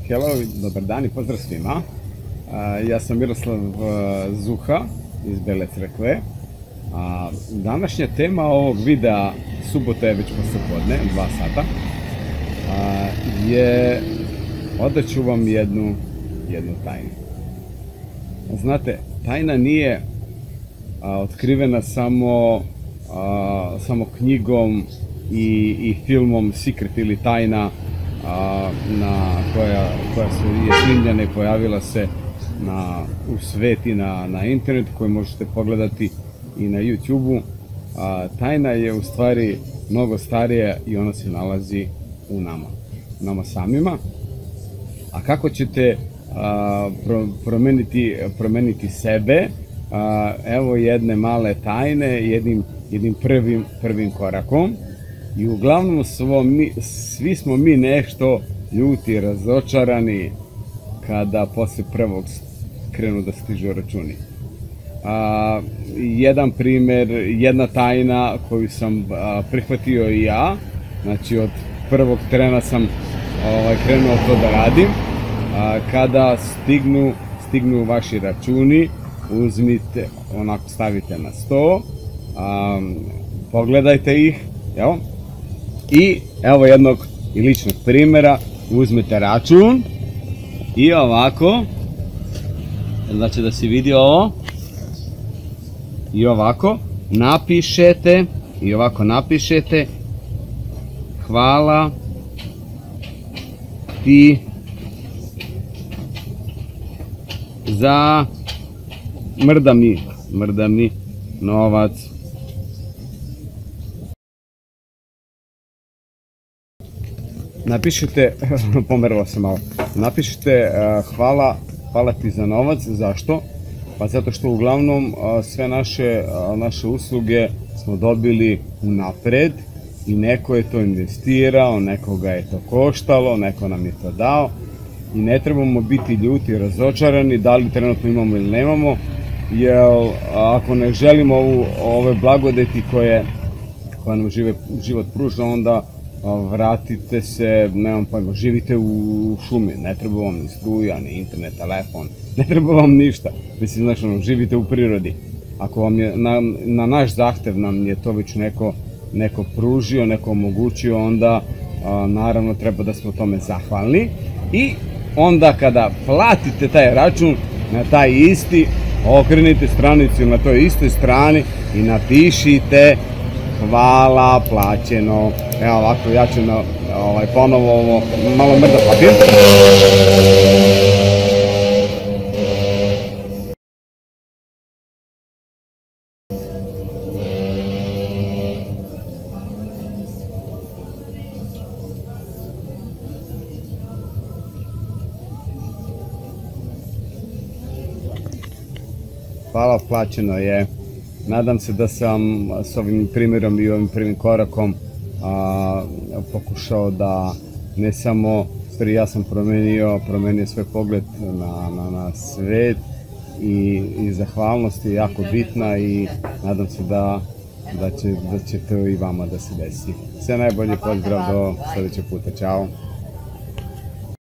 Hello, dobar dan i pozdrav svima. Ja sam Miroslav Zuha iz Bele Crkve. Današnja tema ovog videa, subota je već poslijepodne, 2 sata, je odaću vam jednu tajnu. Znate, tajna nije otkrivena samo knjigom i filmom Secret ili tajna koja je snimljena i pojavila se u sveti na internetu, koju možete pogledati i na YouTube-u. Tajna je u stvari mnogo starija i ona se nalazi u nama samima. A kako ćete promeniti sebe? Evo jedne male tajne, jednim prvim korakom. I uglavnom svi smo mi nešto ljuti, razočarani kada posle prvog krenu da stižu računi. Jedan primer, jedna tajna koju sam prihvatio i ja, znači od prvog trena sam krenuo to da radim. Kada stignu vaši računi, uzmite, onako stavite na sto, pogledajte ih, evo. I evo jednog i ličnog primjera, uzmete račun i ovako, znači da se vidi ovo, i ovako napišete, hvala ti za mrda mi novac. Napišite, pomerilo se malo, napišite hvala ti za novac. Zašto? Pa zato što uglavnom sve naše usluge smo dobili unapred i neko je to investirao, nekoga je to koštalo, neko nam je to dao i ne trebamo biti ljuti, razočarani da li trenutno imamo ili nemamo, jer ako ne želimo ove blagodeti koje nam život pruža, onda vratite se, nemam pojma, živite u šumi, ne treba vam ni struja, ni internet, telefon, ne treba vam ništa, mislim, znači, živite u prirodi. Ako vam je, na naš zahtev nam je to već neko pružio, neko omogućio, onda naravno treba da smo tome zahvalni i onda kada platite taj račun na taj isti, okrenite stranicu na toj istoj strani i napišite hvala, plaćeno. Evo ovako, ja ću ponovo ovo malo mrda papir. Hvala, plaćeno je. Nadam se da sam s ovim primjerom i ovim prvim korakom pokušao da ne samo, stvari ja sam promenio svoj pogled na svet i zahvalnost je jako bitna i nadam se da će to i vama da se desi. Sve najbolje, pozdrav, do sljedećeg puta, čao.